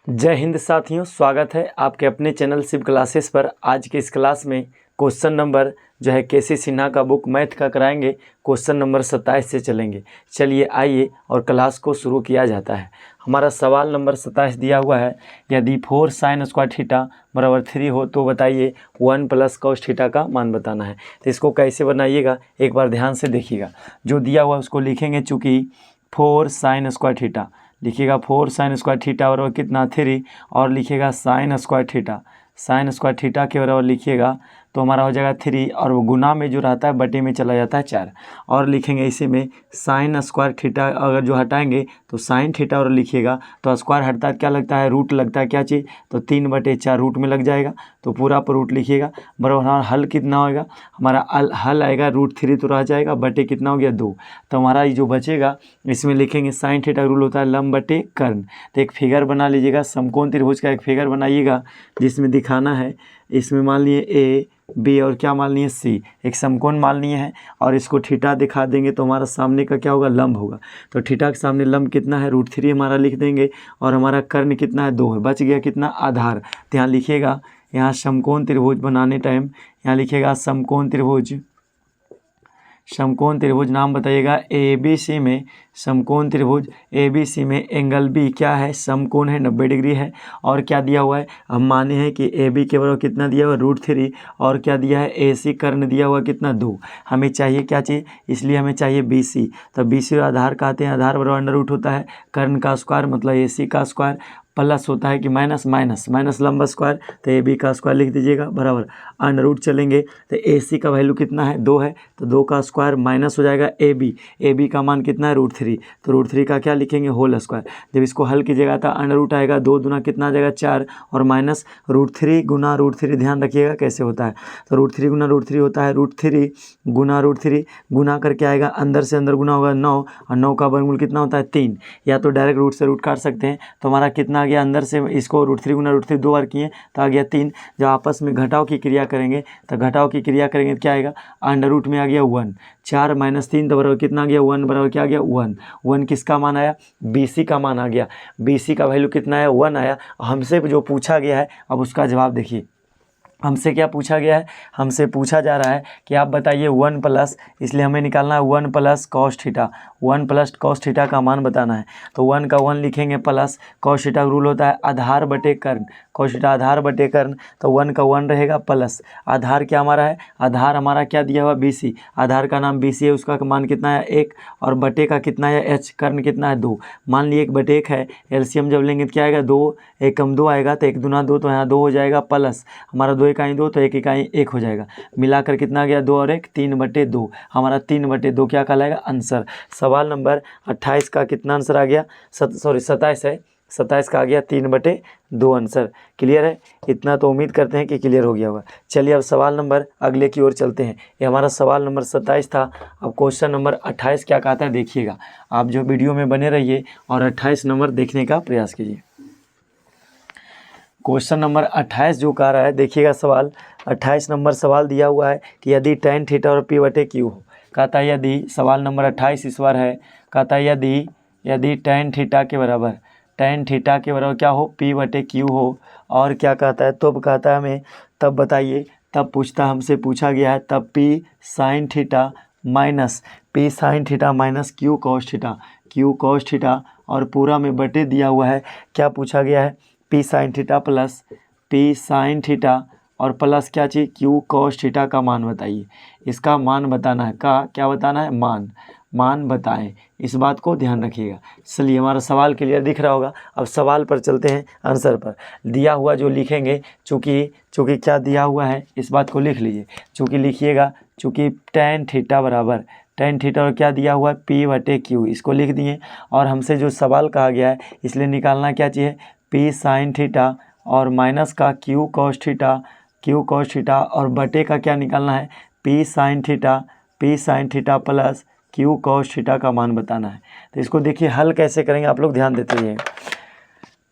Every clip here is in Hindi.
जय हिंद साथियों, स्वागत है आपके अपने चैनल शिव क्लासेस पर। आज के इस क्लास में क्वेश्चन नंबर जो है केसी सिन्हा का बुक मैथ का कराएंगे। क्वेश्चन नंबर 27 से चलेंगे। चलिए आइए और क्लास को शुरू किया जाता है। हमारा सवाल नंबर 27 दिया हुआ है, यदि 4 sin स्क्वायर थीटा बराबर 3 हो तो बताइए 1 प्लस कॉस थीटा का मान बताना है। तो इसको कैसे बनाइएगा एक बार ध्यान से देखिएगा। जो दिया हुआ है उसको लिखेंगे, चूँकि 4 sin स्क्वायर थीटा लिखिएगा, 4 sin स्क्वायर थीटा बराबर कितना 3, और लिखिएगा साइन स्क्वायर थीटा के बराबर लिखिएगा तो हमारा हो जाएगा 3, और वो गुना में जो रहता है बटे में चला जाता है 4। और लिखेंगे इसी में साइन स्क्वायर थीटा अगर जो हटाएंगे तो साइन थीटा और लिखिएगा तो स्क्वायर हटता है क्या लगता है, रूट लगता है क्या चीज़, तो 3/4 रूट में लग जाएगा, तो पूरा पर रूट लिखिएगा। बराबर हमारा हल कितना होगा, हमारा हल आएगा √3 तो रह जाएगा, बटे कितना हो गया 2। तो हमारा ये जो बचेगा इसमें लिखेंगे साइन थीटा रूल होता है लंब बटे कर्ण। तो एक फिगर बना लीजिएगा, समकोण त्रिभुज का एक फिगर बनाइएगा जिसमें दिखाना है, इसमें मान लिए ए बी और क्या मान लिए सी, एक समकोण मान लिए हैं, और इसको थीटा दिखा देंगे तो हमारा सामने का क्या होगा, लंब होगा। तो थीटा के सामने लंब कितना है, √3 हमारा लिख देंगे, और हमारा कर्ण कितना है 2 है, बच गया कितना आधार। तो यहाँ लिखिएगा, यहाँ समकोण त्रिभुज बनाने टाइम यहाँ लिखिएगा समकोण त्रिभुज नाम बताइएगा ए बी सी में, समकोण त्रिभुज ए बी सी में एंगल बी क्या है, समकोण है 90 डिग्री है। और क्या दिया हुआ है, हम माने हैं कि ए बी के बराबर कितना दिया हुआ है √3, और क्या दिया है ए सी कर्ण दिया हुआ कितना 2। हमें चाहिए क्या चाहिए, इसलिए हमें चाहिए बी सी। तो बी सी आधार कहते हैं, आधार बराबर अंडर रूट होता है कर्ण का स्क्वायर मतलब ए सी का स्क्वायर, प्लस होता है कि माइनस लंबा स्क्वायर, तो ए बी का स्क्वायर लिख दीजिएगा बराबर अंडर रूट चलेंगे। तो ए सी का वैल्यू कितना है 2 है, तो 2 का स्क्वायर माइनस हो जाएगा ए बी का मान कितना है √3, तो √3 का क्या लिखेंगे होल स्क्वायर। जब इसको हल कीजिएगा तो अंडर रूट आएगा, 2 दूना कितना आ जाएगा 4, और माइनस √3 गुना √3, ध्यान रखिएगा कैसे होता है। तो √3 गुना √3 होता है √3 गुना √3, गुना करके आएगा अंदर से अंदर गुना होगा 9, और 9 का वर्गमूल कितना होता है 3, या तो डायरेक्ट रूट से रूट काट सकते हैं। तो हमारा कितना आ गया, अंदर से इसको √3 गुना √3 2 बार किए तो आ गया 3। जब आपस में घटाव की क्रिया करेंगे तो क्या आएगा, अंडर रूट में आ गया 1, 4 - 3 तो बराबर कितना आ गया 1, बराबर क्या आ गया 1 किसका मान आया, बी सी का मान आ गया। बी सी का वैल्यू कितना है 1 आया। हमसे जो पूछा गया है अब उसका जवाब देखिए। हमसे क्या पूछा गया है, हमसे पूछा जा रहा है कि आप बताइए 1 प्लस, इसलिए हमें निकालना है 1 plus cos theta, 1 plus cos theta का मान बताना है। तो 1 का 1 लिखेंगे, प्लस कॉस थीटा का रूल होता है आधार बटे कर्ण, कॉस थीटा आधार बटे कर्ण, तो 1 का 1 रहेगा, प्लस आधार क्या हमारा है, आधार हमारा क्या दिया हुआ बी सी, आधार का नाम बी सी है, उसका मान कितना है 1, और बटे का कितना है एच, कर्ण कितना है 2। मान लिए 1/1 है, एलसीएम जब लेंगे तो क्या आएगा 2, 1 कम 2 आएगा, तो 1 दूना 2, तो यहाँ 2 हो जाएगा, प्लस हमारा 2 इकाई 2 तो 1 इकाई 1 हो जाएगा, मिलाकर कितना गया 2 और 1 3/2, हमारा 3/2 क्या कहलाएगा आंसर। सवाल नंबर 28 का कितना आंसर आ गया, 27 है, 27 का आ गया 3/2 आंसर। क्लियर है, इतना तो उम्मीद करते हैं कि क्लियर हो गया होगा। चलिए अब सवाल नंबर अगले की ओर चलते हैं। ये हमारा सवाल नंबर 27 था। अब क्वेश्चन नंबर 28 क्या कहता है देखिएगा, आप जो वीडियो में बने रहिए और 28 नंबर देखने का प्रयास कीजिए। क्वेश्चन नंबर 28 जो कह रहा है देखिएगा, सवाल 28 नंबर सवाल दिया हुआ है कि यदि tan थीटा और p/q हो। कहता है यदि, सवाल नंबर 28 इस बार है, कहता है यदि tan थीटा के बराबर क्या हो, p/q हो, और क्या कहता है, तो कहता है हमें तब बताइए, तब हमसे पूछा गया है तब p sin theta minus q cos theta, और पूरा में बटे दिया हुआ है, क्या पूछा गया है p sin थीटा और प्लस क्या चाहिए q cos थीटा का मान बताइए। इसका मान बताना है, क्या बताना है, मान बताएं, इस बात को ध्यान रखिएगा। चलिए हमारा सवाल क्लियर दिख रहा होगा। अब सवाल पर चलते हैं, आंसर पर। दिया हुआ जो लिखेंगे, चूँकि क्या दिया हुआ है इस बात को लिख लीजिए, चूँकि लिखिएगा, चूँकि tan थीटा बराबर और क्या दिया हुआ है p/q, इसको लिख दिए। और हमसे जो सवाल कहा गया है इसलिए निकालना क्या चाहिए p sin थीटा और माइनस का q cos थीटा, और बटे का क्या निकालना है p sin theta plus q cos theta का मान बताना है। तो इसको देखिए हल कैसे करेंगे, आप लोग ध्यान देते रहिए।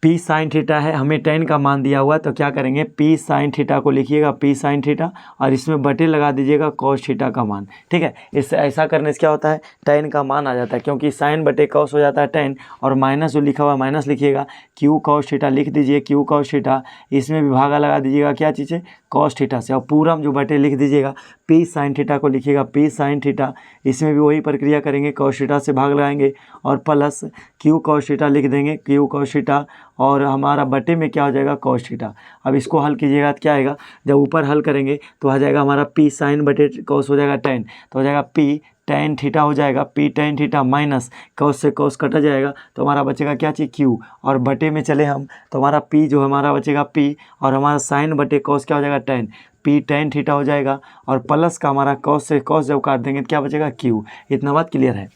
पी साइन थीटा है, हमें टेन का मान दिया हुआ है, तो क्या करेंगे पी साइन थीटा को लिखिएगा पी साइन थीटा और इसमें बटे लगा दीजिएगा कॉस थीटा का मान। ठीक है, इससे ऐसा करने से क्या होता है टेन का मान आ जाता है, क्योंकि साइन बटे कॉस हो जाता है टेन और माइनस जो लिखा हुआ है माइनस लिखिएगा, क्यू कॉस थीटा लिख दीजिए क्यू कॉस थीटा, इसमें भी भागा लगा दीजिएगा क्या चीज़ है कॉस थीटा से, और पूरा जो बटे लिख दीजिएगा पी साइन थीटा को लिखिएगा पी साइन थीटा, इसमें भी वही प्रक्रिया करेंगे कॉस थीटा से भाग लगाएंगे और प्लस क्यू कॉस थीटा लिख देंगे क्यू कॉस थीटा और हमारा बटे में क्या हो जाएगा कॉस थीटा। अब इसको हल कीजिएगा तो क्या आएगा, जब ऊपर हल करेंगे तो आ जाएगा हमारा पी साइन बटे कॉस हो जाएगा टेन, तो हो जाएगा पी टेन थीटा हो जाएगा P tan theta minus cos से कॉस कटा जाएगा तो हमारा बचेगा क्या चीज़ क्यू, और बटे में चले हम तो हमारा पी जो हमारा बचेगा पी और हमारा साइन बटे कॉस क्या हो जाएगा टेन, पी टेन थीटा हो जाएगा और प्लस का हमारा कॉस से कॉस जब काट देंगे तो क्या बचेगा क्यू। इतना बात क्लियर है।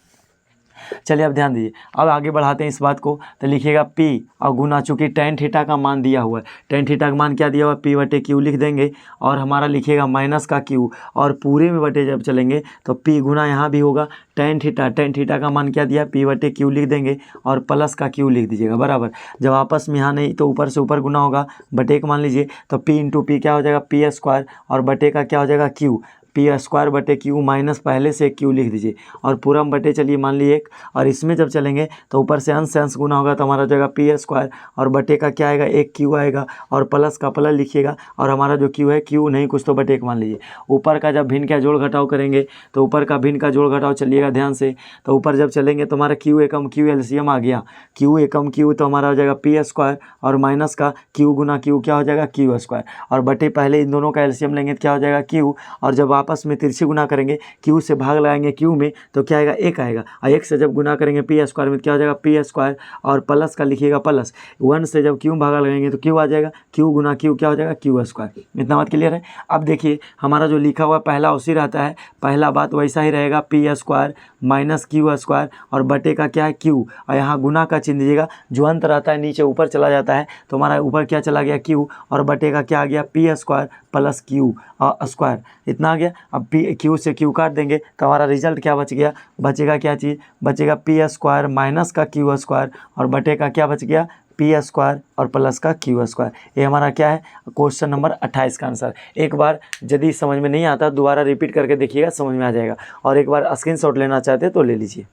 चलिए अब ध्यान दीजिए, अब आगे बढ़ाते हैं इस बात को, तो लिखिएगा पी और गुना, चूँकि टेन थीटा का मान दिया हुआ है, टेन थीटा का मान क्या दिया हुआ है पी बटे क्यू लिख देंगे और हमारा लिखिएगा माइनस का क्यू और पूरे में बटे जब चलेंगे तो पी गुना यहाँ भी होगा टेन थीटा का मान क्या दिया पी बटे क्यू लिख देंगे और प्लस का क्यू लिख दीजिएगा बराबर, जब आपस में यहाँ नहीं तो ऊपर से ऊपर गुना होगा, बटे का मान लीजिए तो पी इंटू पी क्या हो जाएगा पी स्क्वायर और बटे का क्या हो जाएगा क्यू, पी स्क्वायर बटे क्यू माइनस पहले से क्यू लिख दीजिए और पूरा में बटे चलिए मान लीजिए एक, और इसमें जब चलेंगे तो ऊपर से अंश गुना होगा तो हमारा हो जाएगा पी स्क्वायर और बटे का क्या आएगा एक क्यू आएगा और प्लस का प्लस लिखिएगा और हमारा जो क्यू है क्यू नहीं कुछ तो बटे एक मान लीजिए। ऊपर का जब भिन्न का जोड़ घटाव करेंगे तो ऊपर का भिन्न का जोड़ घटाव चलिएगा ध्यान से, तो ऊपर जब चलेंगे तो हमारा क्यू एकम क्यू एलसीएम आ गया, क्यू एकम क्यू तो हमारा हो जाएगा पी स्क्वायर और माइनस का क्यू गुना क्यू क्या हो जाएगा क्यू स्क्वायर और बटे पहले इन दोनों का एलसीएम लेंगे तो क्या हो जाएगा क्यू, और जब आपस में तिरछी गुना करेंगे क्यू से भाग लगाएंगे क्यू में तो क्या आएगा एक आएगा, और एक से जब गुना करेंगे पी स्क्वायर में क्या हो जाएगा पी स्क्वायर और प्लस का लिखिएगा प्लस, वन से जब क्यू भागा लगाएंगे तो क्यू आ जाएगा, क्यू गुना क्यू क्या हो जाएगा क्यू स्क्वायर। इतना बात क्लियर है। अब देखिए हमारा जो लिखा हुआ पहला उसी रहता है, पहला बात वैसा ही रहेगा P square minus Q square और बटे का क्या है क्यू, और यहाँ गुना का चिन्ह दीजिएगा, जो अंत रहता है नीचे ऊपर चला जाता है तो हमारा ऊपर क्या चला गया क्यू और बटे का क्या आ गया P square plus Q square, इतना आ गया। अब पी क्यू से क्यू काट देंगे तो हमारा रिजल्ट क्या बच गया, बचेगा क्या चीज़ बचेगा पी स्क्वायर माइनस का क्यू स्क्वायर और बटे का क्या बच गया पी स्क्वायर और प्लस का क्यू स्क्वायर। ये हमारा क्या है क्वेश्चन नंबर 28 का आंसर। एक बार यदि समझ में नहीं आता दोबारा रिपीट करके देखिएगा समझ में आ जाएगा, और एक बार स्क्रीनशॉट लेना चाहते तो ले लीजिए।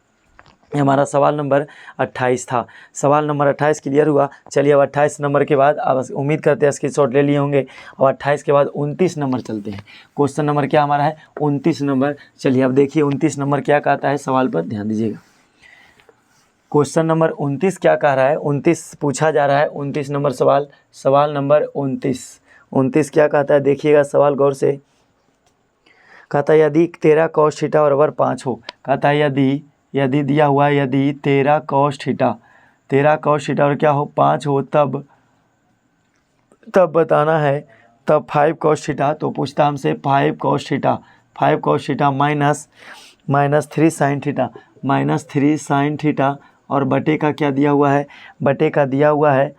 ये हमारा सवाल नंबर 28 था। सवाल नंबर 28 क्लियर हुआ। चलिए अब 28 नंबर के बाद अब उम्मीद करते हैं स्क्रीनशॉट ले लिए होंगे, और 28 के बाद 29 नंबर चलते हैं। क्वेश्चन नंबर क्या हमारा है 29 नंबर। चलिए अब देखिए 29 नंबर क्या कहता है, सवाल पर ध्यान दीजिएगा। क्वेश्चन नंबर 29 क्या कह रहा है, 29 पूछा जा रहा है 29 नंबर सवाल। सवाल नंबर 29 क्या कहता है, देखिएगा सवाल गौर से। कहता है यदि 13 कॉस थीटा बराबर 5 हो, कहता है यदि दिया हुआ है यदि 13 कॉस थीटा और क्या हो 5 हो तब बताना है, तब 5 कॉस थीटा। तो पूछता हमसे 5 cos theta minus 3 sine theta और बटे का क्या दिया हुआ है, बटे का दिया हुआ है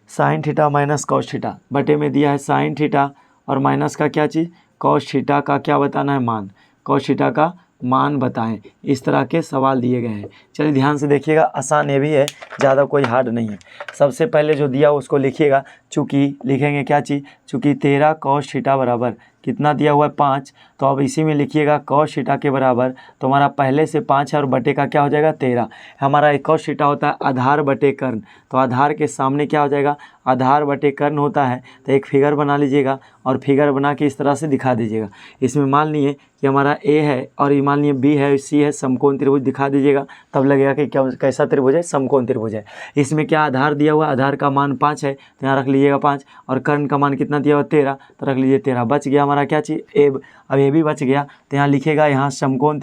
sine theta minus cos theta, बटे में दिया है साइन थीटा और माइनस का क्या चीज़ कॉस थीटा का क्या बताना है मान, कॉस थीटा का मान बताएं। इस तरह के सवाल दिए गए हैं। चलिए ध्यान से देखिएगा, आसान ये भी है, ज़्यादा कोई हार्ड नहीं है। सबसे पहले जो दिया उसको लिखिएगा, चूँकि लिखेंगे क्या चीज़, चूँकि 13 कॉस थीटा बराबर कितना दिया हुआ है 5, तो अब इसी में लिखिएगा कॉस थीटा के बराबर, तो हमारा पहले से 5 है और बटे का क्या हो जाएगा 13। हमारा एक कॉस थीटा होता है आधार बटे कर्ण, तो आधार के सामने क्या हो जाएगा आधार बटे कर्ण होता है। तो एक फिगर बना लीजिएगा और फिगर बना के इस तरह से दिखा दीजिएगा। इसमें मान लिए कि हमारा ए है और ये मान लिए बी है सी है, समकोण त्रिभुज दिखा दीजिएगा, तब लगेगा कि क्या कैसा त्रिभुज है समकोण त्रिभुज है। इसमें क्या आधार दिया हुआ, आधार का मान 5 है तो यहाँ रख लीजिएगा 5, और कर्ण का मान कितना दिया हुआ 13, तो रख लीजिए 13। बच गया हमारा क्या चीज़ अब ए भी बच गया, तो यहाँ लिखेगा यहाँ समकोण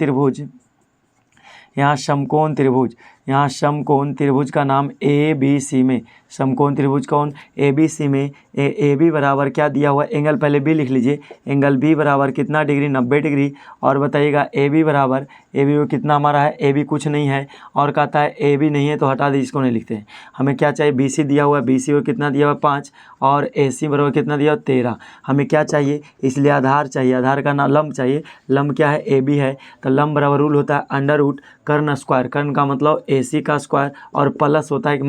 त्रिभुज का नाम ए बी सी में, समकोण त्रिभुज कौन ए बी सी में ए बी बराबर क्या दिया हुआ, एंगल पहले बी लिख लीजिए, एंगल बी बराबर कितना डिग्री 90 डिग्री, और बताइएगा ए बी बराबर ए बी में कितना हमारा है, ए बी कुछ नहीं है और कहता है ए बी नहीं है तो हटा दीजिए, इसको नहीं लिखते हैं। हमें क्या चाहिए बी सी दिया हुआ है, बी सी में कितना दिया हुआ 5 और ए सी बराबर कितना दिया हुआ 13। हमें क्या चाहिए, इसलिए आधार चाहिए, आधार का नाम लंब चाहिए, लंब क्या है ए बी है, तो लंब बराबर रूल होता है अंडर रूट कर्ण स्क्वायर, कर्ण का मतलब AC का स्क्वायर और प्लस होता है कि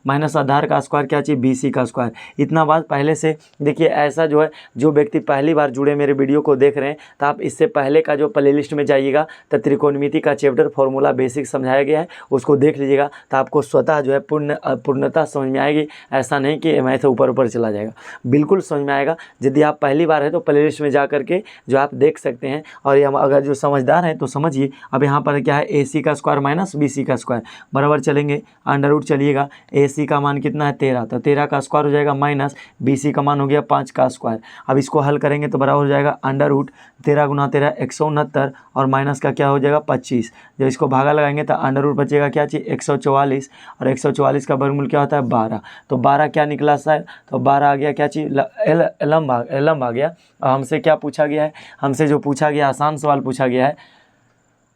माइनस आधार का स्क्वायर क्या चाहिए BC का स्क्वायर। इतना बात पहले से देखिए। ऐसा जो है, जो व्यक्ति पहली बार जुड़े मेरे वीडियो को देख रहे हैं तो आप इससे पहले का जो प्लेलिस्ट में जाइएगा तो त्रिकोणमिति का चैप्टर फॉर्मूला बेसिक समझाया गया है, उसको देख लीजिएगा तो आपको स्वतः जो है पूर्णतः समझ में आएगी। ऐसा नहीं कि मैथ ऊपर ऊपर चला जाएगा, बिल्कुल समझ में आएगा। यदि आप पहली बार है तो प्लेलिस्ट में जा करके जो आप देख सकते हैं। और ये अगर जो समझदार हैं तो समझिए। अब यहाँ पर क्या है, AC का स्क्वायर माइनस BC का स्क्वायर बराबर चलेंगे अंडर रूट चलिएगा। AC का मान कितना है 13, तो 13 का स्क्वायर हो जाएगा माइनस BC का मान हो गया 5 का स्क्वायर। अब इसको हल करेंगे तो बराबर हो जाएगा अंडर रूट 13 गुना 13 169 और माइनस का क्या हो जाएगा 25। जब इसको भागा लगाएंगे तो अंडर रूट बचेगा क्या चीज़ 144 और 144 का वर्गमूल क्या होता है 12। तो 12 क्या निकला सर, तो 12 आ गया क्या चीज़ लंब आ गया। और हमसे क्या पूछा गया है, हमसे जो पूछा गया आसान सवाल पूछा गया है,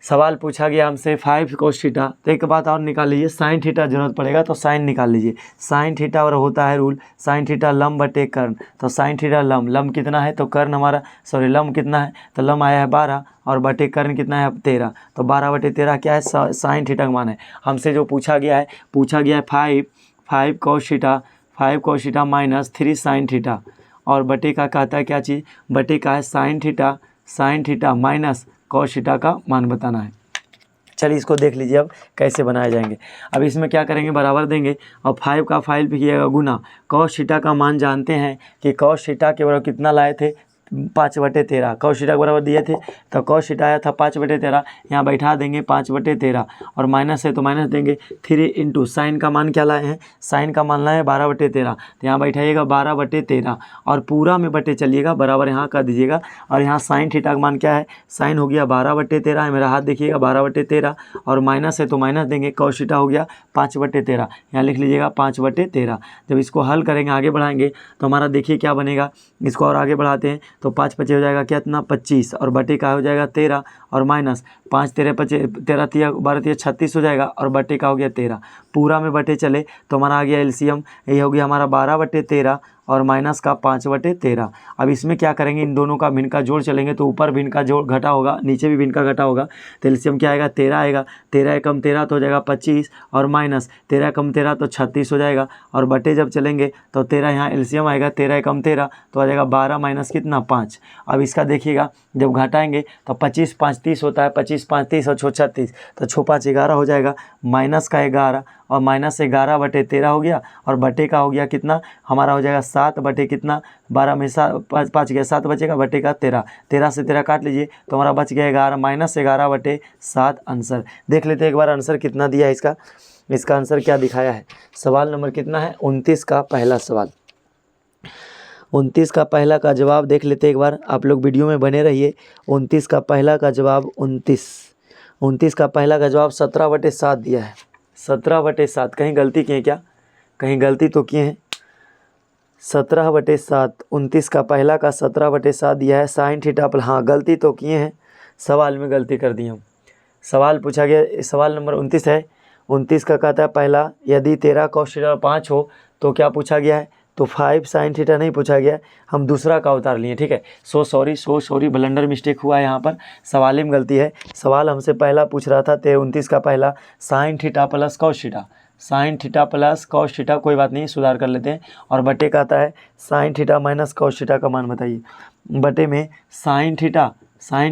सवाल पूछा गया हमसे 5 cos थीटा। तो एक बात और निकाल लीजिए, साइन थीटा जरूरत पड़ेगा तो साइन निकाल लीजिए। साइन थीटा और होता है रूल साइन थीटा लंब बटे कर्ण। तो साइन थीटा लंब कितना है, तो कर्ण हमारा लंब कितना है, तो लंब आया है 12 और बटे कर्ण कितना है 13। तो 12 बटे 13 क्या है, साइन थीटा का मान है। हमसे जो पूछा गया है 5 cos theta minus 3 sine theta और बटे का कहता है क्या चीज़, बटे का है sine theta minus cos theta का मान बताना है। चलिए इसको देख लीजिए अब कैसे बनाए जाएंगे। अब इसमें क्या करेंगे, बराबर देंगे और 5 का 5 पे किएगा गुना। cos थीटा का मान जानते हैं कि cos थीटा के बराबर कितना लाए थे 5/13। cos थीटा के बराबर दिए थे तो cos थीटा आया था 5/13, यहाँ बैठा देंगे 5/13 और माइनस है तो माइनस देंगे 3 इंटू साइन का मान क्या लाए हैं, साइन का मान लाए हैं 12/13। तो यहाँ बैठाइएगा 12/13 और पूरा में बटे चलिएगा बराबर यहाँ कर दीजिएगा। और यहाँ साइन थीटा का मान क्या है, साइन हो गया 12/13 है, मेरा हाथ देखिएगा 12/13 और माइनस है तो माइनस देंगे। cos थीटा हो गया 5/13, यहाँ लिख लीजिएगा 5/13। जब इसको हल करेंगे आगे बढ़ाएंगे तो हमारा देखिए क्या बनेगा। इसको और आगे बढ़ाते हैं तो 5 पचे हो जाएगा कितना 25 और बटे का हो जाएगा 13 और माइनस 5 13 पचे 13 तिया 12 तिया 36 हो जाएगा और बटे का हो गया 13। पूरा में बटे चले तो हमारा आ गया एलसीएम, ये हो गया हमारा 12/13 और माइनस का 5/13। अब इसमें क्या करेंगे, इन दोनों का भिन्न का जोड़ चलेंगे तो ऊपर भिन्न का जोड़ घटा होगा, नीचे भी भिन्न का घटा होगा। तो एलसीएम क्या आएगा 13 आएगा, 13 कम 13 तो हो जाएगा 25 और माइनस 13 कम 13 तो 36 हो जाएगा और बटे जब चलेंगे तो 13 यहाँ एलसीएम आएगा, 13 कम 13 तो आ जाएगा 12 माइनस कितना 5। अब इसका देखिएगा जब घटाएंगे तो 25 5 30 होता है, 25 5 30 और 36 तो 6 5 11 हो जाएगा, माइनस का 11 और माइनस 11/13 हो गया और बटे का हो गया कितना हमारा हो जाएगा 7 बटे कितना 12 में 5 गया 7 बचेगा बटे का 13, 13 से 13 काट लीजिए तो हमारा बच गया 11 माइनस 11/7 आंसर। देख लेते हैं एक बार आंसर कितना दिया है इसका आंसर क्या दिखाया है। सवाल नंबर कितना है 29 का पहला सवाल, 29 का पहला का जवाब देख लेते एक बार, आप लोग वीडियो में बने रहिए। 29 का पहला का जवाब 29 का पहला का जवाब 17/7 दिया है। 17/7 कहीं गलती किए क्या, कहीं गलती तो किए हैं। 17/7 29 का पहला का 17/7 दिया है। साइन थीटा पर हाँ गलती तो किए हैं, सवाल में गलती कर दी हम। सवाल पूछा गया, सवाल नंबर 29 है। 29 का कहता है पहला यदि 13 cos थीटा 5 हो तो क्या पूछा गया है, तो 5 साइन थीटा नहीं पूछा गया, हम दूसरा का उतार लिए। ठीक है, सो सॉरी ब्लंडर मिस्टेक हुआ है यहाँ पर, सवाल में गलती है। सवाल हमसे पहला पूछ रहा था 29 का पहला sine theta plus cos theta, sine theta plus cos theta, कोई बात नहीं सुधार कर लेते हैं। और बटे का आता है sine theta minus cos theta का मान बताइए। बटे में sine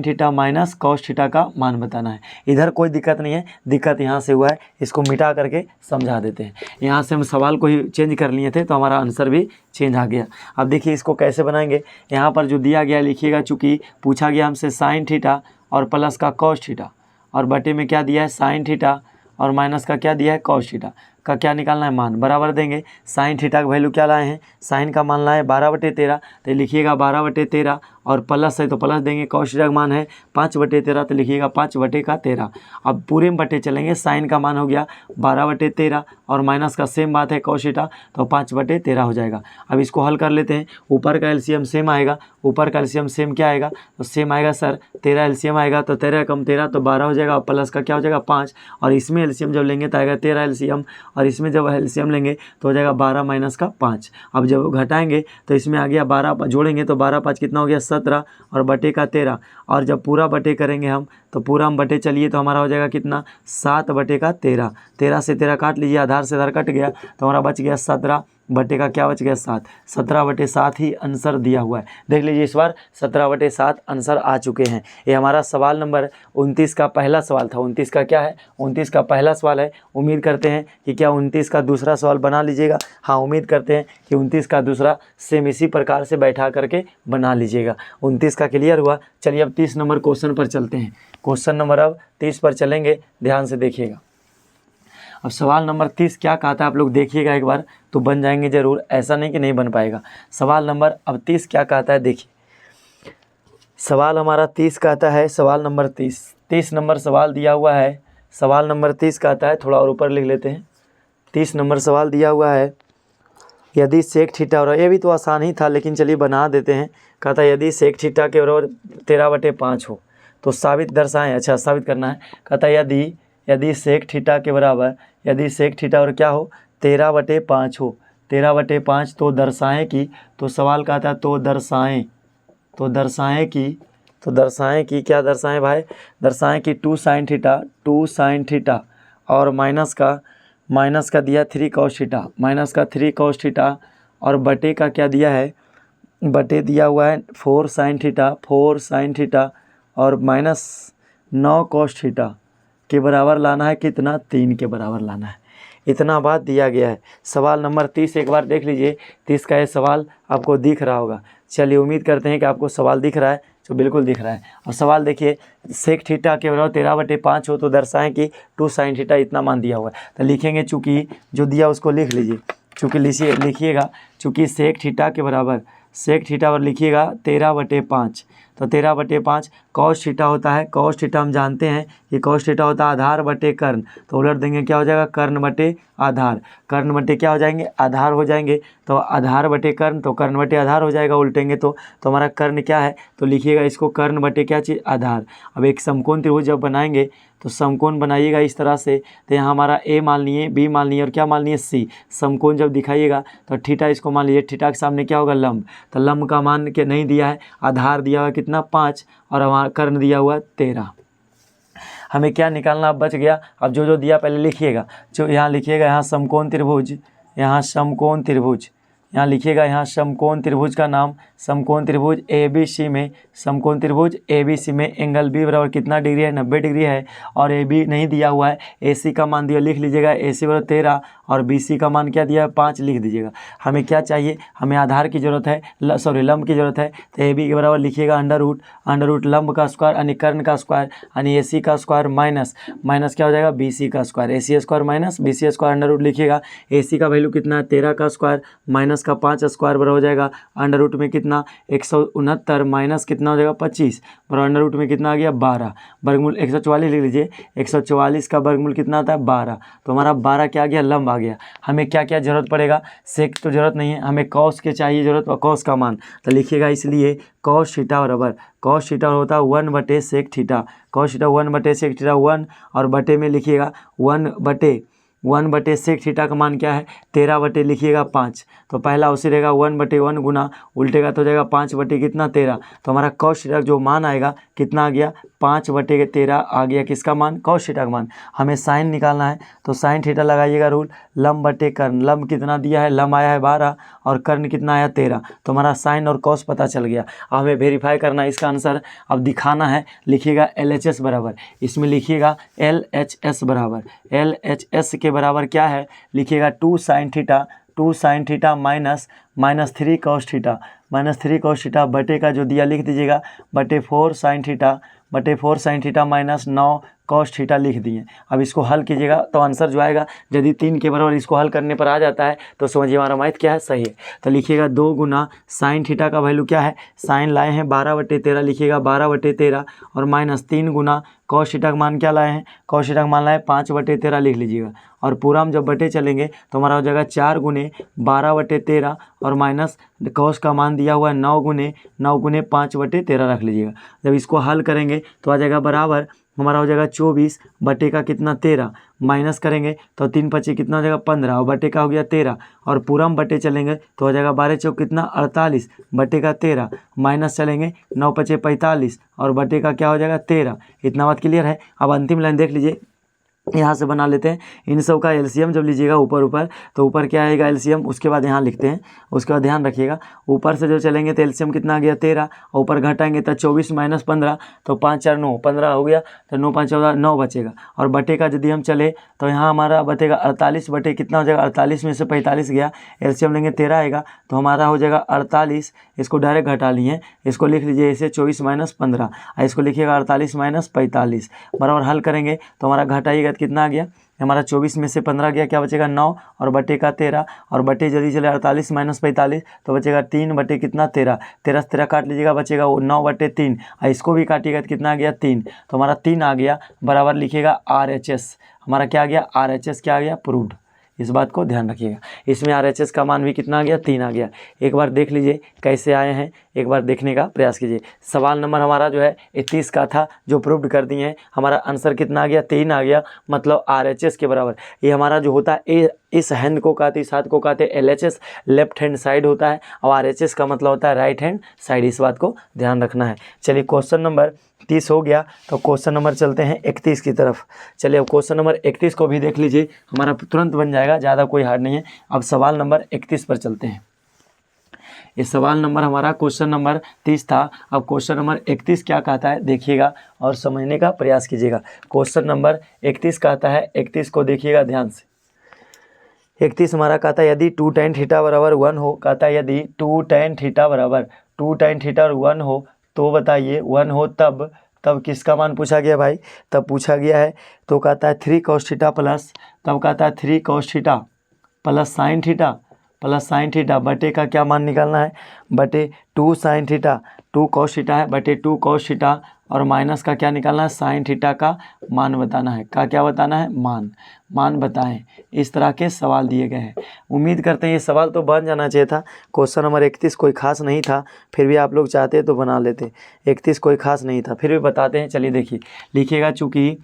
theta minus cos theta का मान बताना है। इधर कोई दिक्कत नहीं है, दिक्कत यहाँ से हुआ है, इसको मिटा करके समझा देते हैं। यहाँ से हम सवाल को ही चेंज कर लिए थे तो हमारा आंसर भी चेंज आ गया। अब देखिए इसको कैसे बनाएंगे, यहाँ पर जो दिया गया लिखिएगा, चूँकि पूछा गया हमसे साइन थीटा और प्लस का cos थीटा और बटे में क्या दिया है साइन थीटा और माइनस का क्या दिया है cos थीटा का क्या निकालना है मान, बराबर देंगे। साइन थीटा का वैल्यू क्या लाए हैं, साइन का मान लाए 12/13 तो लिखिएगा 12/13 और प्लस है तो प्लस देंगे। cos थीटा का मान है 5/13 तो लिखिएगा 5/13। अब पूरे में बटे चलेंगे, साइन का मान हो गया 12/13 और माइनस का सेम बात है cos थीटा तो 5/13 हो जाएगा। अब इसको हल कर लेते हैं, ऊपर का एलसीएम सेम आएगा, ऊपर का एलसीएम सेम क्या आएगा, तो सेम आएगा सर 13 एलसीएम आएगा तो 13 कम 13 तो 12 हो जाएगा, प्लस का क्या हो जाएगा 5 और इसमें एलसीएम जब लेंगे तो आएगा 13 एलसीएम और इसमें जब एलसीएम लेंगे तो हो जाएगा 12 माइनस का 5। अब जब घटाएंगे तो इसमें आ गया 12 जोड़ेंगे तो 12 5 कितना हो गया 17 और बटे का 13, और जब पूरा बटे करेंगे हम तो पूरा हम बटे चलिए तो हमारा हो जाएगा कितना 7 बटे का 13। 13 से 13 काट लीजिए, आधार से आधार कट गया तो हमारा बच गया 17 बटे का क्या बच गया 7। 17 बटे 7 ही आंसर दिया हुआ है। देख लीजिए इस बार 17 बटे 7 आंसर आ चुके हैं। ये हमारा सवाल नंबर 29 का पहला सवाल था। 29 का क्या है, 29 का पहला सवाल है। उम्मीद करते हैं कि क्या 29 का दूसरा सवाल बना लीजिएगा। हाँ, उम्मीद करते हैं कि 29 का दूसरा सेम इसी प्रकार से बैठा करके बना लीजिएगा। 29 का क्लियर हुआ। चलिए अब 30 नंबर क्वेश्चन पर चलते हैं। क्वेश्चन नंबर अब 30 पर चलेंगे, ध्यान से देखिएगा। अब सवाल नंबर 30 क्या कहता है आप लोग देखिएगा एक बार, तो बन जाएंगे ज़रूर, ऐसा नहीं कि नहीं बन पाएगा। सवाल नंबर अब 30 क्या कहता है देखिए। सवाल हमारा 30 कहता है, सवाल नंबर 30 नंबर सवाल दिया हुआ है। सवाल नंबर 30 कहता है, थोड़ा और ऊपर लिख लेते हैं। 30 नंबर सवाल दिया हुआ है, यदि सेक थीटा, और ये भी तो आसान ही था लेकिन चलिए बना देते हैं। कहता है यदि सेक थीटा के बराबर 13/5 हो तो साबित दर्शाएं। अच्छा, साबित करना है। कहता है यदि सेक थीटा के बराबर, यदि सेक थीटा और क्या हो 13/5 हो, 13/5 तो दर्शाएं कि, तो सवाल कहता है तो दर्शाएं कि क्या दर्शाएं भाई, दर्शाएं कि 2 sin थीटा और माइनस का दिया 3 cos थीटा, माइनस का 3 cos थीटा और बटे का क्या दिया है, बटे दिया हुआ है 4 sin थीटा और माइनस 9 cos थीटा के बराबर लाना है कितना, 3 के बराबर लाना है। इतना बात दिया गया है। सवाल नंबर 30 एक बार देख लीजिए। 30 का ये सवाल आपको दिख रहा होगा। चलिए उम्मीद करते हैं कि आपको सवाल दिख रहा है, जो बिल्कुल दिख रहा है। और सवाल देखिए, सेक थीटा के बराबर 13/5 हो तो दर्शाएं कि 2 sin थीटा इतना मान दिया हुआ है। तो लिखेंगे, चूँकि जो दिया उसको लिख लीजिए, चूँकि लिखिएगा, चूँकि सेक थीटा के बराबर लिखिएगा 13/5, तो 13/5 cos थीटा होता है। cos थीटा हम जानते हैं कि cos थीटा होता है आधार बटे कर्ण, तो उलट देंगे क्या हो जाएगा, कर्ण बटे आधार। कर्ण बटे क्या हो जाएंगे, आधार हो जाएंगे। तो आधार बटे कर्ण, तो कर्ण बटे आधार हो जाएगा उल्टेंगे तो हमारा कर्ण क्या है, तो लिखिएगा इसको कर्ण बटे क्या चीज़, आधार। अब एक समकोण त्रिभुज जब बनाएंगे तो समकोण बनाइएगा इस तरह से, तो यहाँ हमारा ए मान लिए, बी मान लिए और क्या मान लिए, सी। समकोण जब दिखाइएगा तो थीटा इसको मान लीजिए, थीटा के सामने क्या होगा, लंब। तो लंब का मान के नहीं दिया है, आधार दिया हुआ कितना 5 और हमारा कर्ण दिया हुआ 13। हमें क्या निकालना, अब बच गया। अब जो दिया पहले लिखिएगा, जो यहाँ लिखिएगा, यहाँ समकोण त्रिभुज, यहाँ लिखिएगा, यहाँ समकोण त्रिभुज का नाम, समकोण त्रिभुज ABC में, समकोण त्रिभुज ABC में एंगल B बराबर कितना डिग्री है, 90 डिग्री है। और AB नहीं दिया हुआ है, AC का मान दिया, लिख लीजिएगा AC बराबर 13 और BC का मान क्या दिया है, 5 लिख दीजिएगा। हमें क्या चाहिए, हमें आधार की ज़रूरत है, लंब की ज़रूरत है। तो AB के बराबर लिखिएगा अंडर रूट लंब का स्क्वायर यानी कर्ण का स्क्वायर यानी AC का स्क्वायर माइनस क्या हो जाएगा, BC का square, AC square minus BC square under root लिखिएगा। AC का वैल्यू कितना है, 13 का स्क्वायर माइनस का 5 स्क्वायर बराबर हो जाएगा अंडर रूट में कितना 169 माइनस कितना हो जाएगा 25 बराबर अंडर रूट में कितना आ गया 12, वर्गमूल 144 लिख लीजिए। 144 का वर्गमूल कितना आता है 12, तो हमारा 12 क्या आ गया, लंब आ गया। हमें क्या क्या जरूरत पड़ेगा, सेक तो जरूरत नहीं है, हमें कॉस के चाहिए जरूरत, और कॉस का मान तो लिखिएगा, इसलिए कॉस थीटा बराबर, कॉस थीटा होता है 1/सेक थीटा, कॉस थीटा 1/सेक थीटा 1 और बटे में लिखिएगा 1/सेक थीटा का मान क्या है, 13 लिखिएगा 5, तो पहला उसी रहेगा 1/1 गुना उल्टेगा तो हो जाएगा 5 बटे कितना 13, तो हमारा कॉस थीटा जो मान आएगा कितना आ गया 5/13 आ गया, किसका मान, कॉस थीटा का मान। हमें साइन निकालना है तो साइन थीटा लगाइएगा रूल, लंब बटे कर्ण, लंब कितना दिया है, लंब आया है 12 और कर्ण कितना आया 13, तो हमारा साइन और कॉस पता चल गया। अब हमें वेरीफाई करना है इसका आंसर, अब दिखाना है। लिखिएगा LHS बराबर, इसमें लिखिएगा LHS बराबर, LHS के बराबर क्या है, लिखिएगा 2 sin theta minus 3 cos theta बटे का जो दिया लिख दीजिएगा बटे 4 sin theta minus 9 cos theta लिख दिए। अब इसको हल कीजिएगा तो आंसर जो आएगा, यदि 3 के बराबर इसको हल करने पर आ जाता है तो समझिए हमारा मैथ क्या है, सही है। तो लिखिएगा 2 गुना साइन थीटा का वैल्यू क्या है, साइन लाए हैं 12/13, लिखिएगा 12/13 और माइनस 3 गुना कॉस थीटा का मान क्या लाए हैं, कॉस थीटा का मान लाए 5/13 लिख लीजिएगा। और पूरा हम जब बटे चलेंगे तो हमारा हो जाएगा 4 गुने 12/13 और माइनस कॉस का मान दिया हुआ है 9 गुने 5/13 रख लीजिएगा। जब इसको हल करेंगे तो आ जाएगा बराबर हमारा हो जाएगा 24 बटे का कितना 13, माइनस करेंगे तो 3 पचे कितना हो जाएगा 15 और बटे का हो गया 13, और पूरा हम बटे चलेंगे तो हो जाएगा 12 चौक कितना 48 बटे का 13, माइनस चलेंगे 9 पचे 45 और बटे का क्या हो जाएगा 13। इतना बात क्लियर है। अब अंतिम लाइन देख लीजिए, यहाँ से बना लेते हैं इन सब का एलसीएम जब लीजिएगा ऊपर तो ऊपर क्या आएगा एलसीएम, उसके बाद यहाँ लिखते हैं। उसके बाद ध्यान रखिएगा ऊपर से जो चलेंगे तो एलसीएम कितना आ गया 13, और ऊपर घटाएंगे तो 24 माइनस 15 तो 5 4 9 15 हो गया, तो 9 5 14 9 बचेगा। और बटे का यदि हम चले तो यहाँ हमारा बचेगा 48 बटे कितना हो जाएगा 48 में से 45 गया, एलसीएम लेंगे 13 आएगा तो हमारा हो जाएगा 48। इसको डायरेक्ट घटा लिए, इसको लिख लीजिए ऐसे 24 माइनस 15, इसको लिखिएगा 48 माइनस 45 बराबर हल करेंगे तो हमारा घटाइएगा कितना आ गया, हमारा 24 में से 15 गया, क्या बचेगा 9 और बटे का 13, और बटे जल्दी चले 48 माइनस 45 तो बचेगा 3 बटे कितना 13, 13 से 13 काट लीजिएगा बचेगा वो 9 बटे 3, और इसको भी काटिएगा तो कितना आ गया 3, तो हमारा 3 आ गया बराबर लिखिएगा RHS। हमारा क्या आ गया RHS क्या आ गया प्रूव्ड। इस बात को ध्यान रखिएगा। इसमें RHS का मान भी कितना आ गया 3 आ गया। एक बार देख लीजिए कैसे आए हैं, एक बार देखने का प्रयास कीजिए। सवाल नंबर हमारा जो है 31 का था जो प्रूव्ड कर दिए हैं, हमारा आंसर कितना आ गया 3 आ गया, मतलब RHS के बराबर। ये हमारा जो होता है इस हैंड को कहते हैं, इस हाथ को कहते हैं LHS, लेफ्ट हैंड साइड होता है, और RHS का मतलब होता है राइट हैंड साइड। इस बात को ध्यान रखना है। चलिए क्वेश्चन नंबर 30 हो गया, तो क्वेश्चन नंबर चलते हैं 31 की तरफ। चलिए अब क्वेश्चन नंबर 31 को भी देख लीजिए, हमारा तुरंत बन जाएगा, ज़्यादा कोई हार्ड नहीं है। अब सवाल नंबर 31 पर चलते हैं। ये सवाल नंबर हमारा क्वेश्चन नंबर 30 था। अब क्वेश्चन नंबर 31 क्या कहता है देखिएगा और समझने का प्रयास कीजिएगा। क्वेश्चन नंबर 31 कहता है, 31 को देखिएगा ध्यान से। 31 हमारा कहता है यदि 2 tan थीटा बराबर 1 हो, कहता है यदि 2 tan थीटा बराबर 2 tan थीटा और 1 हो तो बताइए 1 हो तब किसका मान पूछा गया भाई, तब पूछा गया है तो कहता है 3 cos थीटा प्लस, तब कहता है 3 cos theta plus sine theta बटे का क्या मान निकालना है, बटे 2 sin थीटा, 2 cos थीटा है बटे 2 cos थीटा, और माइनस का क्या निकालना है साइन थीटा का मान बताना है। क्या बताना है मान बताएं। इस तरह के सवाल दिए गए हैं। उम्मीद करते हैं ये सवाल तो बन जाना चाहिए था। क्वेश्चन नंबर 31 कोई खास नहीं था, फिर भी आप लोग चाहते तो बना लेते। 31 कोई खास नहीं था, फिर भी बताते हैं। चलिए देखिए लिखिएगा, चूँकि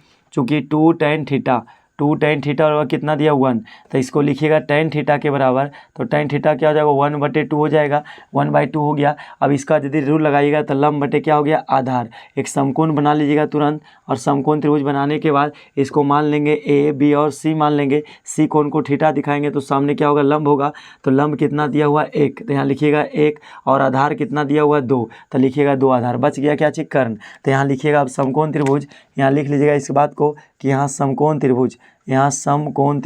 2 tan थीटा और कितना दिया 1, तो इसको लिखिएगा tan थीटा के बराबर, तो tan थीटा क्या हो जाएगा 1/2 हो जाएगा, 1/2 हो गया। अब इसका यदि रूल लगाइएगा तो लंब बटे क्या हो गया आधार। एक समकोण बना लीजिएगा तुरंत, और समकोण त्रिभुज बनाने के बाद इसको मान लेंगे A B और C मान लेंगे। C कोण को थीटा दिखाएंगे तो सामने क्या होगा लंब होगा, तो लंब कितना दिया हुआ 1, तो यहाँ लिखिएगा 1, और आधार कितना दिया हुआ 2, तो लिखिएगा 2 आधार। बच गया क्या चीज कर्ण, तो यहाँ लिखिएगा अब समकोण त्रिभुज। यहाँ लिख लीजिएगा इस बात को कि यहाँ समकोण त्रिभुज, यहाँ समकोण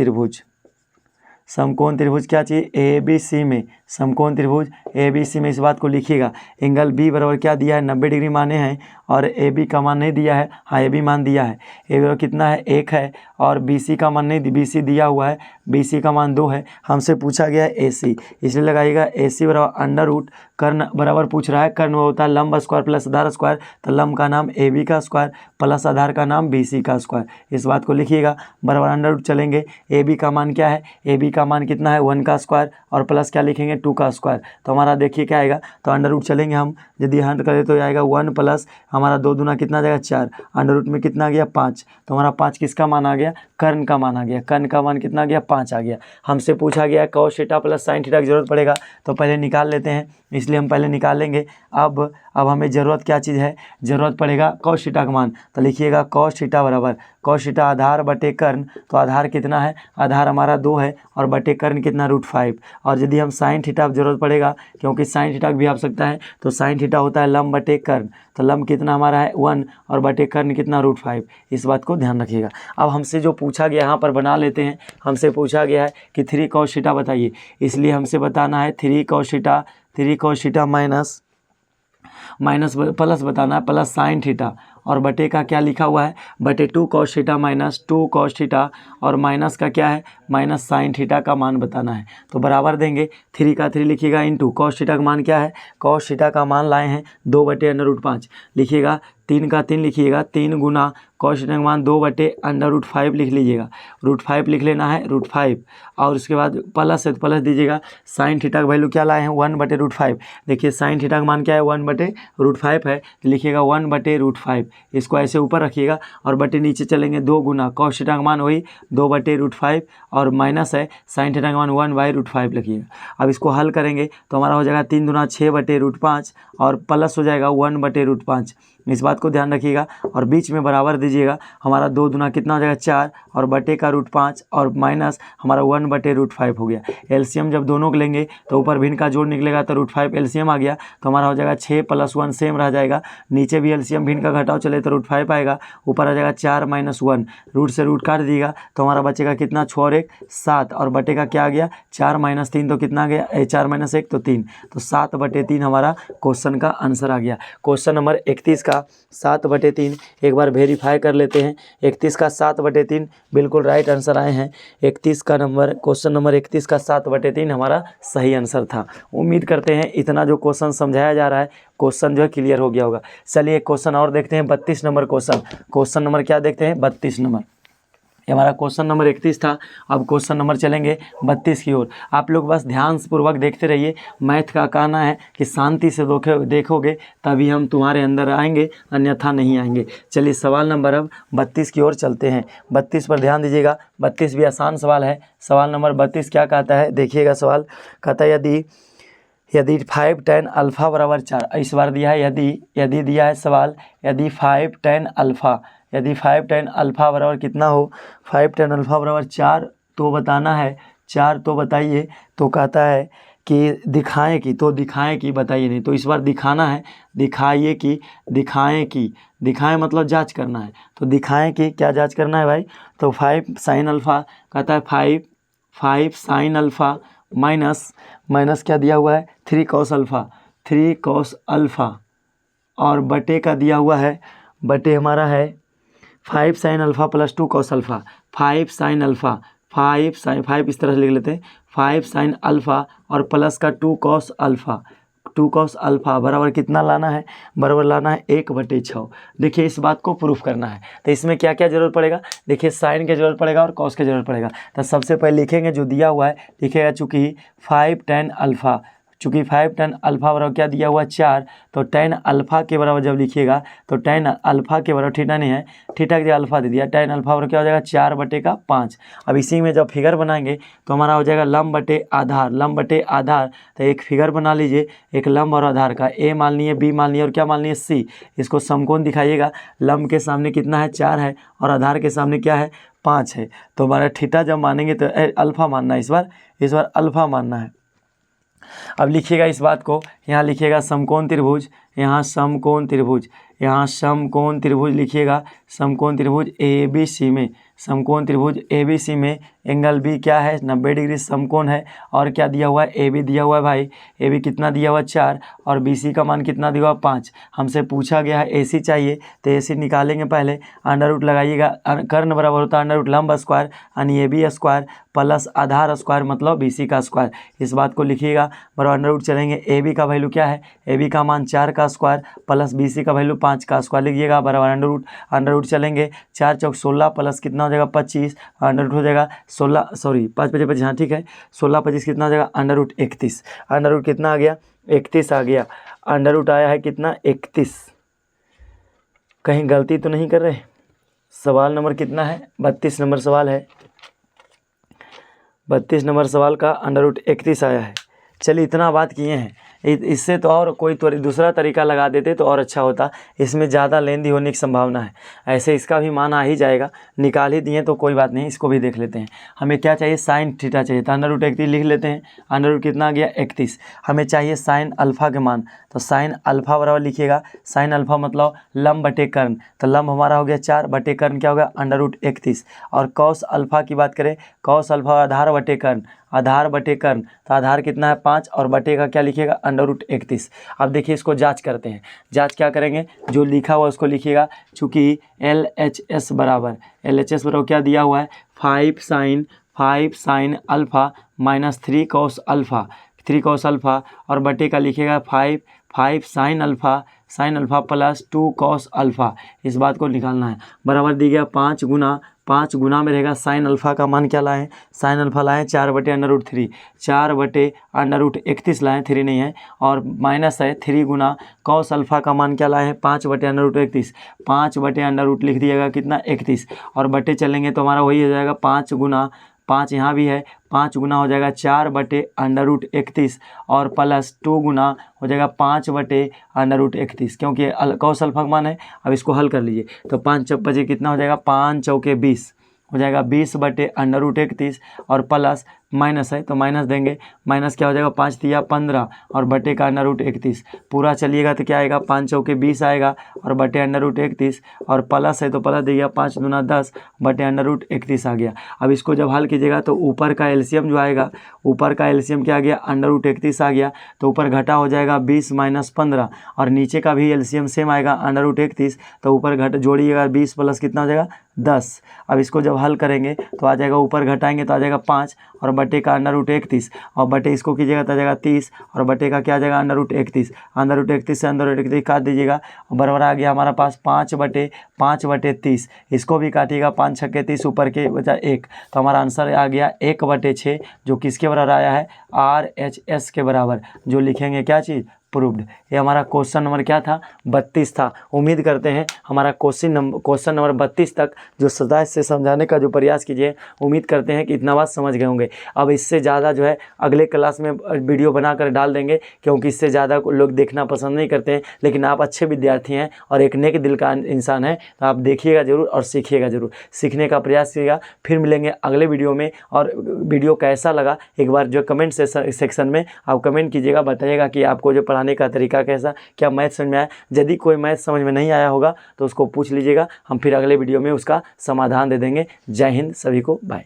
त्रिभुज क्या चाहिए ABC में, समकोण त्रिभुज ABC में। इस बात को लिखिएगा। एंगल B बराबर क्या दिया है 90 डिग्री माने हैं, और AB का मान नहीं दिया है, हाँ AB मान दिया है। A बराबर कितना है 1 है, और BC का मान नहीं, BC दिया हुआ है, BC का मान 2 है। हमसे पूछा गया है AC, इसलिए लगाइएगा AC बराबर अंडर रूट कर्ण बराबर पूछ रहा है, कर्ण होता है लंब स्क्वायर प्लस आधार स्क्वायर, तो लंब का नाम AB का स्क्वायर प्लस आधार का नाम BC का स्क्वायर। इस बात को लिखिएगा बराबर अंडर रूट चलेंगे। AB का मान क्या है, AB का मान कितना है 1 का स्क्वायर, और प्लस क्या लिखेंगे 2 का स्क्वायर, तो हमारा देखिए क्या आएगा, तो अंडर रूट चलेंगे हम, यदि हल करें तो आएगा 1 प्लस हमारा 2 दूना कितना आ जाएगा 4, अंडर रूट में कितना आ गया 5, तो हमारा 5 किसका मान आ गया कर्ण का मान आ गया। कर्ण का मान कितना आ गया 5 आ गया। हमसे पूछा गया cos theta plus sine theta की जरूरत पड़ेगा, तो पहले निकाल लेते हैं, इसलिए हम पहले निकालेंगे। अब हमें ज़रूरत क्या चीज़ है, ज़रूरत पड़ेगा cos थीटा का मान, तो लिखिएगा cos थीटा बराबर cos थीटा आधार बटे कर्ण, तो आधार कितना है, आधार हमारा 2 है, और बटे कर्ण कितना √5। और यदि हम साइन थीटा जरूरत पड़ेगा, क्योंकि साइन थीटा भी आ सकता है, तो साइन थीटा होता है लंब बटे कर्ण, तो लंब कितना हमारा है 1, और बटे कर्ण कितना √5। इस बात को ध्यान रखिएगा। अब हमसे जो पूछा गया यहाँ पर बना लेते हैं। हमसे पूछा गया है कि 3 cos थीटा बताइए, इसलिए हमसे बताना है 3 cos थीटा माइनस प्लस बताना है, प्लस साइन थीटा, और बटे का क्या लिखा हुआ है, बटे 2 cos theta minus 2 cos theta, और माइनस का क्या है माइनस साइन थीटा का मान बताना है। तो बराबर देंगे 3 का 3 लिखिएगा इंटू cos थीटा का मान क्या है, cos थीटा का मान लाए हैं 2/√5, लिखिएगा 3 का 3 लिखिएगा 3 गुना कॉस थीटा का मान 2/√5 लिख लीजिएगा। √5 लिख लेना है, √5, और उसके बाद प्लस है तो प्लस दीजिएगा। साइन थीटा का वैल्यू क्या लाए हैं 1/√5। देखिए साइन थीटा का मान क्या है 1/√5 है, तो लिखिएगा 1/√5। इसको ऐसे ऊपर रखिएगा और बटे नीचे चलेंगे 2 गुना कॉस थीटा का मान वही 2/√5 और माइनस है साइन थीटा का मान 1/√5 लिखिएगा। अब इसको हल करेंगे तो हमारा हो जाएगा 3 दूना 6/√5 और प्लस हो जाएगा 1/√5। इस बात को ध्यान रखिएगा और बीच में बराबर दीजिएगा। हमारा 2 दूना कितना हो जाएगा 4 और बटे का √5 और माइनस हमारा 1/√5 हो गया। एलसीएम जब दोनों को लेंगे तो ऊपर भिन्न का जोड़ निकलेगा तो √5 एलसीएम आ गया, तो हमारा हो जाएगा 6 + 1 सेम रह जाएगा। नीचे भी एलसीएम भिन्न का घटाव चले तो √5 आएगा, ऊपर आ जाएगा 4 - 1, रूट से रूट काट दीजिएगा तो हमारा बचेगा कितना 6 और 1 7 और बटे का क्या आ गया 4 - 3 तो कितना आ गया 4 - 1 तो 3, तो 7/3 हमारा क्वेश्चन का आंसर आ गया। क्वेश्चन नंबर 31 का 7/3 एक बार वेरीफाई कर लेते हैं। 31 का 7/3 बिल्कुल राइट आंसर आए हैं। 31 का नंबर क्वेश्चन नंबर 31 का 7/3 हमारा सही आंसर था। उम्मीद करते हैं इतना जो क्वेश्चन समझाया जा रहा है क्वेश्चन जो है क्लियर हो गया होगा। चलिए एक क्वेश्चन और देखते हैं 32 नंबर क्वेश्चन। क्वेश्चन नंबर क्या देखते हैं 32 नंबर। ये हमारा क्वेश्चन नंबर 31 था। अब क्वेश्चन नंबर चलेंगे 32 की ओर। आप लोग बस ध्यानपूर्वक देखते रहिए। मैथ का कहना है कि शांति से देखोगे तभी हम तुम्हारे अंदर आएंगे, अन्यथा नहीं आएंगे। चलिए सवाल नंबर अब 32 की ओर चलते हैं। 32 पर ध्यान दीजिएगा, 32 भी आसान सवाल है। सवाल नंबर 32 क्या कहता है देखिएगा। सवाल कहता है यदि 5 tan अल्फ़ा बराबर 4, इस बार दिया है यदि दिया है सवाल यदि 5 tan अल्फ़ा, यदि 5 tan अल्फ़ा बराबर कितना हो 5 tan अल्फ़ा बराबर 4 तो बताना है 4 तो बताइए। तो कहता है कि दिखाएं कि, तो दिखाएं कि बताइए नहीं, तो इस बार दिखाना है दिखाइए कि दिखाएं मतलब जांच करना है। तो दिखाएं कि क्या जांच करना है भाई, तो 5 sin अल्फ़ा कहता है 5 sin अल्फ़ा माइनस क्या दिया हुआ है 3 cos अल्फ़ा और बटे का दिया हुआ है, बटे हमारा है 5 sin alpha + 2 cos alpha. 5 sin alpha 5 इस तरह से लिख लेते हैं 5 sin अल्फ़ा और प्लस का 2 cos अल्फ़ा बराबर कितना लाना है, बराबर लाना है 1/6। देखिए इस बात को प्रूफ करना है तो इसमें क्या क्या जरूरत पड़ेगा, देखिए साइन की जरूरत पड़ेगा और कॉस की जरूरत पड़ेगा। तो सबसे पहले लिखेंगे जो दिया हुआ है, लिखेगा चूँकि 5 tan अल्फ़ा, चूँकि 5 tan अल्फ़ा बराबर क्या दिया हुआ 4, तो tan अल्फ़ा के बराबर जब लिखिएगा तो tan अल्फ़ा के बराबर थीटा नहीं है, थीटा के अल्फ़ा दे दिया, tan अल्फ़ा बराबर क्या हो जाएगा 4/5। अब इसी में जब फिगर बनाएंगे तो हमारा हो जाएगा लंब बटे आधार। तो एक फिगर बना लीजिए, एक लंब और आधार का, ए मान लिए बी मान लिए और क्या मान लिए सी। इसको समकोण दिखाइएगा। लंब के सामने कितना है 4 है और आधार के सामने क्या है 5 है। तो हमारा थीटा जब मानेंगे तो अल्फ़ा मानना है, इस बार अल्फ़ा मानना है। अब लिखिएगा इस बात को, यहाँ लिखिएगा समकोण त्रिभुज, यहाँ समकोण त्रिभुज लिखिएगा। समकोण त्रिभुज ABC में, समकोण त्रिभुज ABC में एंगल B क्या है 90 डिग्री समकोण है। और क्या दिया हुआ है AB दिया हुआ है भाई, AB कितना दिया हुआ है 4 और BC का मान कितना दिया हुआ 5। हमसे पूछा गया है AC चाहिए तो AC निकालेंगे पहले, अंडर रूट लगाइएगा, कर्ण बराबर होता है अंडर रूट लंब स्क्वायर यानी AB स्क्वायर प्लस आधार स्क्वायर मतलब BC का स्क्वायर। इस बात को लिखिएगा, बराबर अंडर रूट चलेंगे। AB का वैल्यू क्या है, AB का मान 4 का स्क्वायर प्लस BC का वैल्यू 5 का स्क्वायर लिखिएगा, बराबर अंडर रूट चलेंगे। 4 चौक 16 प्लस कितना हो जाएगा 25, अंडर रूट हो जाएगा 16 सॉरी 5 × 25 हाँ ठीक है 16 × 25 कितना हो जाएगा अंडर रूट 31। अंडर रूट कितना आ गया 31 आ गया। अंडर रूट आया है कितना 31। कहीं गलती तो नहीं कर रहे। सवाल नंबर कितना है 32 नंबर सवाल है। 32 नंबर सवाल का अंडर रूट 31 आया है। चलिए इतना बात किए हैं, इससे तो और कोई दूसरा तरीका लगा देते तो और अच्छा होता। इसमें ज़्यादा लेंदी होने की संभावना है। ऐसे इसका भी मान आ ही जाएगा, निकाल ही दिए तो कोई बात नहीं। इसको भी देख लेते हैं। हमें क्या चाहिए साइन थीटा चाहिए, तो अंडर रूट 31 लिख लेते हैं। अंडर रूट कितना आ गया 31। हमें चाहिए साइन अल्फ़ा के मान, तो साइन अल्फ़ा बराबर लिखिएगा। साइन अल्फ़ा मतलब लंब बटे कर्ण, तो लंब हमारा हो गया 4 बटे कर्ण क्या होगा अंडर रूट 31। और कॉस अल्फ़ा की बात करें, कॉस अल्फ़ा आधार बटे कर्ण, तो आधार कितना है 5 और बटे का क्या लिखिएगा अंडर रूट 31। अब देखिए इसको जांच करते हैं। जांच क्या करेंगे, जो लिखा हुआ उसको लिखिएगा। चूँकि LHS बराबर क्या दिया हुआ है 5 sin alpha minus 3 cos alpha और बटे का लिखिएगा 5 sin sine alpha plus 2 cos alpha, इस बात को निकालना है। बराबर दी गया 5 गुना में रहेगा साइन अल्फ़ा का मान क्या लाएँ, साइन अल्फ़ा लाएँ 4/√3, 4/√31 लाएँ, 3 नहीं है, और माइनस है 3 गुना कॉस अल्फ़ा का मान क्या लाए हैं 5/√31, 5/√ लिख दिएगा कितना 31, और बटे चलेंगे तो हमारा वही हो जाएगा 5 गुना 5 यहाँ भी है, 5 गुना हो जाएगा 4/√31 और प्लस 2 गुना हो जाएगा 5/√31, क्योंकि कॉस अल्फ़ा का मान है। अब इसको हल कर लीजिए तो 5 बजे कितना हो जाएगा, 5 चौके 20 हो जाएगा 20/√31 और प्लस माइनस है तो माइनस देंगे, माइनस क्या हो जाएगा 5 दिया 15 और बटे का √31, पूरा चलिएगा तो क्या आएगा 5 चौके 20 आएगा और बटे √31 और प्लस है तो प्लस दिया 5 दूना 10 बटे √31 आ गया। अब इसको जब हल कीजिएगा तो ऊपर का एलसीएम जो आएगा, ऊपर का एलसीएम क्या आ गया √31 आ गया, तो ऊपर घटा हो जाएगा 20 माइनस 15 और नीचे का भी एलसीएम सेम आएगा √31, तो ऊपर घट जोड़िएगा 20 प्लस कितना हो जाएगा 10। अब इसको जब हल करेंगे तो आ जाएगा, ऊपर घटाएंगे तो आ जाएगा 5 और बटे का √31 और बटे इसको कीजिएगा तो आ जाएगा 30 और बटे का क्या आ जाएगा √31, √31 से √31 काट दीजिएगा बराबर आ गया हमारा पास 5/30, इसको भी काटिएगा 5 छक्के 30 ऊपर के बचा 1, तो हमारा आंसर आ गया 1/6 जो किसके बराबर आया है RHS के बराबर, जो लिखेंगे क्या चीज़ प्रूव्ड। ये हमारा क्वेश्चन नंबर क्या था 32 था। उम्मीद करते हैं हमारा क्वेश्चन नंबर 32 तक जो सदा से समझाने का जो प्रयास कीजिए, उम्मीद करते हैं कि इतना बात समझ गए होंगे। अब इससे ज़्यादा जो है अगले क्लास में वीडियो बनाकर डाल देंगे, क्योंकि इससे ज़्यादा लोग देखना पसंद नहीं करते हैं, लेकिन आप अच्छे विद्यार्थी हैं और एक नेक दिल का इंसान है, तो आप देखिएगा ज़रूर और सीखिएगा ज़रूर, सीखने का प्रयास कीजिएगा। फिर मिलेंगे अगले वीडियो में, और वीडियो कैसा लगा एक बार जो कमेंट सेक्शन में आप कमेंट कीजिएगा, बताइएगा कि आपको जो पढ़ाने का तरीका कैसा, क्या मैथ समझ में आया। यदि कोई मैथ समझ में नहीं आया होगा तो उसको पूछ लीजिएगा, हम फिर अगले वीडियो में उसका समाधान दे देंगे। जय हिंद, सभी को बाय।